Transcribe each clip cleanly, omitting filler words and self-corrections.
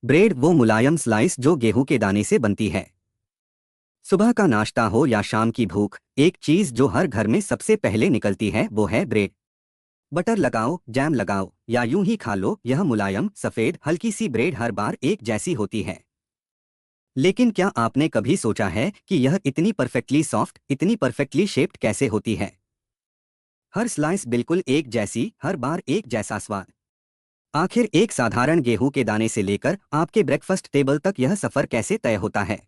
Bread वो मुलायम slice जो गेहूं के दाने से बनती है। सुबह का नाश्ता हो या शाम की भूख, एक चीज जो हर घर में सबसे पहले निकलती है वो है ब्रेड। बटर लगाओ, जैम लगाओ या यूं ही खा लो, यह मुलायम सफेद हल्की सी ब्रेड हर बार एक जैसी होती है। लेकिन क्या आपने कभी सोचा है कि यह इतनी परफेक्टली सॉफ्ट, इतनी परफेक्टली शेप्ड कैसे होती है? हर स्लाइस बिल्कुल एक जैसी, हर बार एक जैसा स्वाद। आखिर एक साधारण गेहूं के दाने से लेकर आपके ब्रेकफास्ट टेबल तक यह सफर कैसे तय होता है?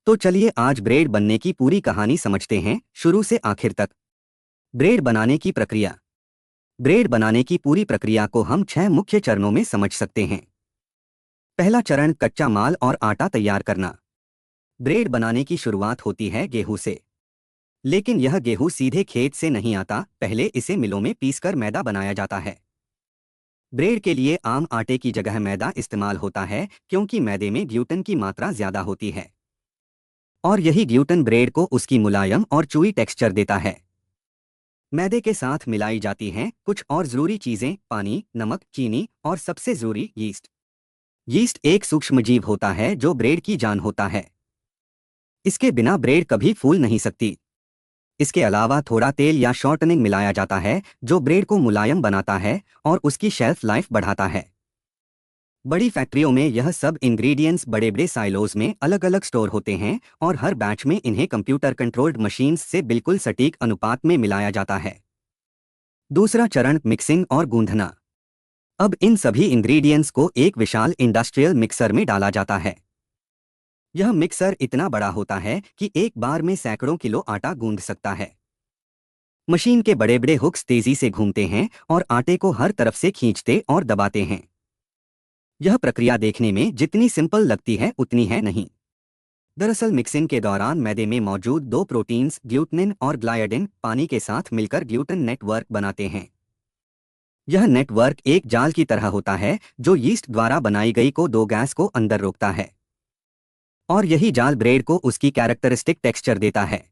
तो चलिए आज ब्रेड बनने की पूरी कहानी समझते हैं, शुरू से आखिर तक। ब्रेड बनाने की प्रक्रिया। ब्रेड बनाने की पूरी प्रक्रिया को हम 6 मुख्य चरणों में समझ सकते हैं। पहला चरण, कच्चा माल और आटा तैयार करना। ब्रेड बनाने की शुरुआत होती है गेहूं से। लेकिन यह गेहूं सीधे खेत से नहीं आता, पहले इसे मिलों में पीसकर मैदा बनाया जाता है। ब्रेड के लिए आम आटे की जगह मैदा इस्तेमाल होता है, क्योंकि मैदे में ग्लूटेन की मात्रा ज्यादा होती है। और यही ग्लूटेन ब्रेड को उसकी मुलायम और चूई टेक्सचर देता है। मैदे के साथ मिलाई जाती हैं कुछ और जरूरी चीजें, पानी, नमक, चीनी और सबसे जरूरी यीस्ट। यीस्ट एक सूक्ष्मजीव होता है जो ब्रेड की जान होता है। इसके बिना ब्रेड कभी फूल नहीं सकती। इसके अलावा थोड़ा तेल या शॉर्टनिंग मिलाया जाता है, जो ब्रेड को मुलायम बनाता है और उसकी शेल्फ लाइफ बढ़ाता है। बड़ी फैक्ट्रियों में यह सब इंग्रेडिएंट्स बड़े बड़े साइलोज में अलग अलग स्टोर होते हैं और हर बैच में इन्हें कंप्यूटर कंट्रोल्ड मशीन्स से बिल्कुल सटीक अनुपात में मिलाया जाता है। दूसरा चरण, मिक्सिंग और गूंथना। अब इन सभी इंग्रेडिएंट्स को एक विशाल इंडस्ट्रियल मिक्सर में डाला जाता है। यह मिक्सर इतना बड़ा होता है कि एक बार में सैकड़ों किलो आटा गूंथ सकता है। मशीन के बड़े बड़े हुक्स तेजी से घूमते हैं और आटे को हर तरफ से खींचते और दबाते हैं। यह प्रक्रिया देखने में जितनी सिंपल लगती है उतनी है नहीं। दरअसल मिक्सिंग के दौरान मैदे में मौजूद दो प्रोटीन्स ग्लूटनिन और ग्लाइडिन पानी के साथ मिलकर ग्लूटेन नेटवर्क बनाते हैं। यह नेटवर्क एक जाल की तरह होता है जो यीस्ट द्वारा बनाई गई को दो गैस को अंदर रोकता है। और यही जाल ब्रेड को उसकी कैरेक्टरिस्टिक टेक्सचर देता है।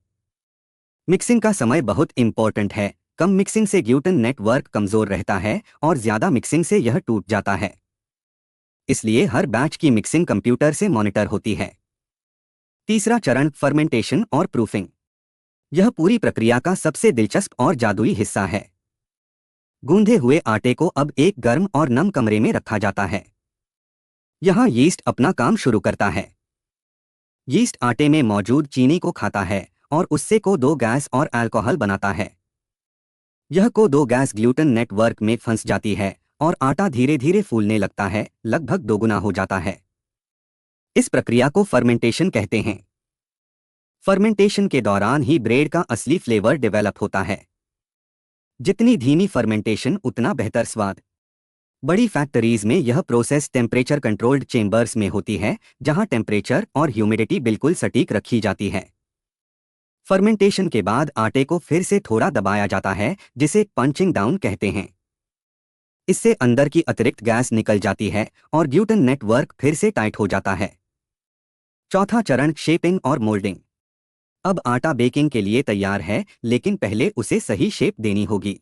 मिक्सिंग का समय बहुत इंपॉर्टेंट है। कम मिक्सिंग से ग्लूटेन नेटवर्क कमजोर रहता है और ज्यादा मिक्सिंग से यह टूट जाता है। इसलिए हर बैच की मिक्सिंग कंप्यूटर से मॉनिटर होती है। तीसरा चरण, फर्मेंटेशन और प्रूफिंग। यह पूरी प्रक्रिया का सबसे दिलचस्प और जादुई हिस्सा है। गूंधे हुए आटे को अब एक गर्म और नम कमरे में रखा जाता है। यहाँ यीस्ट अपना काम शुरू करता है। यीस्ट आटे में मौजूद चीनी को खाता है और उससे को दो गैस और अल्कोहल बनाता है। यह को दो गैस ग्लूटेन नेटवर्क में फंस जाती है और आटा धीरे धीरे फूलने लगता है, लगभग दोगुना हो जाता है। इस प्रक्रिया को फर्मेंटेशन कहते हैं। फर्मेंटेशन के दौरान ही ब्रेड का असली फ्लेवर डेवलप होता है। जितनी धीमी फर्मेंटेशन उतना बेहतर स्वाद। बड़ी फैक्ट्रीज में यह प्रोसेस टेम्परेचर कंट्रोल्ड चेंबर्स में होती है, जहां टेम्परेचर और ह्यूमिडिटी बिल्कुल सटीक रखी जाती है। फर्मेंटेशन के बाद आटे को फिर से थोड़ा दबाया जाता है, जिसे पंचिंग डाउन कहते हैं। इससे अंदर की अतिरिक्त गैस निकल जाती है और ग्लूटेन नेटवर्क फिर से टाइट हो जाता है। चौथा चरण, शेपिंग और मोल्डिंग। अब आटा बेकिंग के लिए तैयार है, लेकिन पहले उसे सही शेप देनी होगी।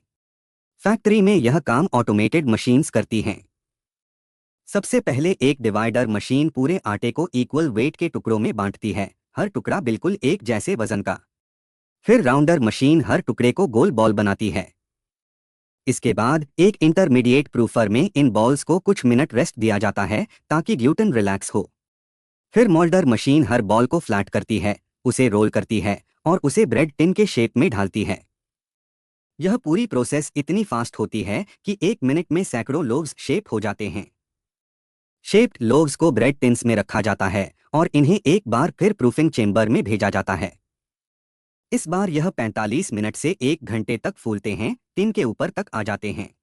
फैक्ट्री में यह काम ऑटोमेटेड मशीन्स करती हैं। सबसे पहले एक डिवाइडर मशीन पूरे आटे को इक्वल वेट के टुकड़ों में बांटती है, हर टुकड़ा बिल्कुल एक जैसे वजन का। फिर राउंडर मशीन हर टुकड़े को गोल बॉल बनाती है। इसके बाद एक इंटरमीडिएट प्रूफर में इन बॉल्स को कुछ मिनट रेस्ट दिया जाता है ताकि ग्लूटेन रिलैक्स हो। फिर मोल्डर मशीन हर बॉल को फ्लैट करती है, उसे रोल करती है और उसे ब्रेड टिन के शेप में ढालती है। यह पूरी प्रोसेस इतनी फास्ट होती है कि एक मिनट में सैकड़ों लोव्स शेप हो जाते हैं। शेप्ड लोव्स को ब्रेड टिन्स में रखा जाता है और इन्हें एक बार फिर प्रूफिंग चेंबर में भेजा जाता है। इस बार यह 45 मिनट से 1 घंटे तक फूलते हैं, टिन के ऊपर तक आ जाते हैं।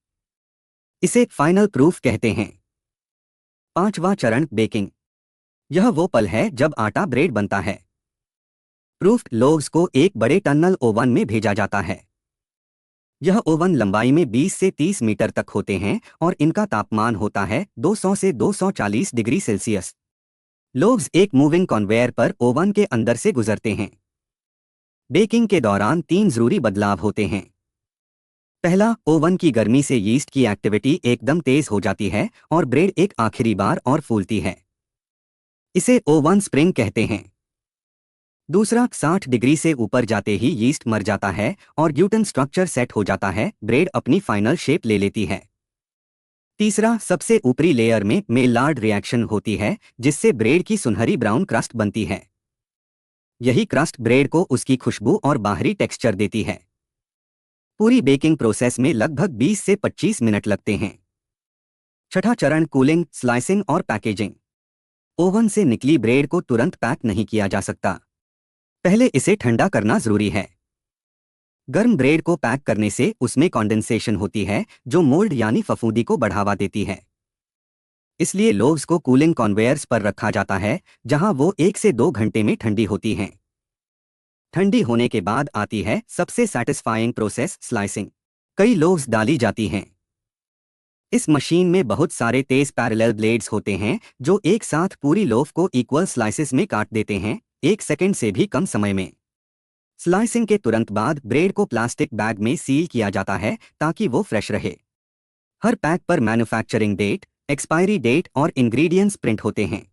इसे फाइनल प्रूफ कहते हैं। पांचवा चरण, बेकिंग। यह वो पल है जब आटा ब्रेड बनता है। प्रूफ्ड लोव्स को एक बड़े टनल ओवन में भेजा जाता है। यह ओवन लंबाई में 20 से 30 मीटर तक होते हैं और इनका तापमान होता है 200 से 240 डिग्री सेल्सियस। लोव्स एक मूविंग कन्वेयर पर ओवन के अंदर से गुजरते हैं। बेकिंग के दौरान 3 जरूरी बदलाव होते हैं। पहला, ओवन की गर्मी से यीस्ट की एक्टिविटी एकदम तेज हो जाती है और ब्रेड एक आखिरी बार और फूलती है। इसे ओवन स्प्रिंग कहते हैं। दूसरा, 60 डिग्री से ऊपर जाते ही यीस्ट मर जाता है और ग्लूटेन स्ट्रक्चर सेट हो जाता है, ब्रेड अपनी फाइनल शेप ले लेती है। तीसरा, सबसे ऊपरी लेयर में मेलार्ड रिएक्शन होती है जिससे ब्रेड की सुनहरी ब्राउन क्रस्ट बनती है। यही क्रस्ट ब्रेड को उसकी खुशबू और बाहरी टेक्सचर देती है। पूरी बेकिंग प्रोसेस में लगभग 20 से 25 मिनट लगते हैं। छठा चरण, कूलिंग, स्लाइसिंग और पैकेजिंग। ओवन से निकली ब्रेड को तुरंत पैक नहीं किया जा सकता। पहले इसे ठंडा करना जरूरी है। गर्म ब्रेड को पैक करने से उसमें कंडेंसेशन होती है जो मोल्ड यानी फफूंदी को बढ़ावा देती है। इसलिए लोव्स को कूलिंग कन्वेयर्स पर रखा जाता है जहां वो 1 से 2 घंटे में ठंडी होती हैं। ठंडी होने के बाद आती है सबसे सैटिस्फाइंग प्रोसेस, स्लाइसिंग। कई लोव्स डाली जाती हैं। इस मशीन में बहुत सारे तेज पैरेलल ब्लेड्स होते हैं जो एक साथ पूरी लोफ को इक्वल स्लाइसेस में काट देते हैं, 1 सेकंड से भी कम समय में। स्लाइसिंग के तुरंत बाद ब्रेड को प्लास्टिक बैग में सील किया जाता है ताकि वो फ्रेश रहे। हर पैक पर मैन्युफैक्चरिंग डेट, एक्सपायरी डेट और इंग्रेडिएंट्स प्रिंट होते हैं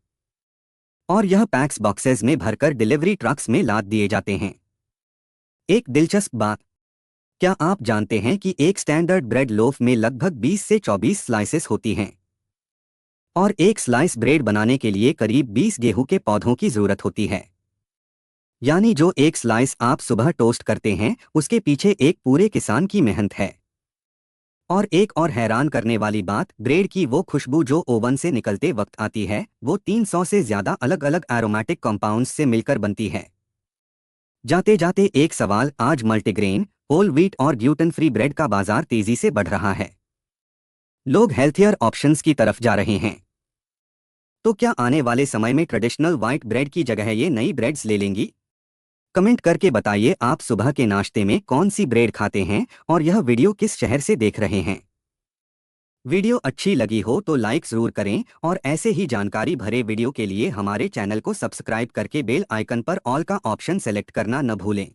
और यह पैक्स बॉक्सेस में भरकर डिलीवरी ट्रक्स में लाद दिए जाते हैं। एक दिलचस्प बात, क्या आप जानते हैं कि एक स्टैंडर्ड ब्रेड लोफ में लगभग 20 से 24 स्लाइसेस होती हैं और एक स्लाइस ब्रेड बनाने के लिए करीब 20 गेहूं के पौधों की जरूरत होती है। यानी जो एक स्लाइस आप सुबह टोस्ट करते हैं उसके पीछे एक पूरे किसान की मेहनत है। और एक और हैरान करने वाली बात, ब्रेड की वो खुशबू जो ओवन से निकलते वक्त आती है वो 300 से ज्यादा अलग अलग एरोमेटिक कंपाउंड्स से मिलकर बनती है। जाते जाते एक सवाल, आज मल्टीग्रेन, होल व्हीट और ग्लूटेन फ्री ब्रेड का बाजार तेजी से बढ़ रहा है। लोग हेल्थियर ऑप्शंस की तरफ जा रहे हैं। तो क्या आने वाले समय में ट्रेडिशनल व्हाइट ब्रेड की जगह ये नई ब्रेड्स ले लेंगी? कमेंट करके बताइए आप सुबह के नाश्ते में कौन सी ब्रेड खाते हैं और यह वीडियो किस शहर से देख रहे हैं। वीडियो अच्छी लगी हो तो लाइक जरूर करें और ऐसे ही जानकारी भरे वीडियो के लिए हमारे चैनल को सब्सक्राइब करके बेल आइकन पर ऑल का ऑप्शन सेलेक्ट करना न भूलें।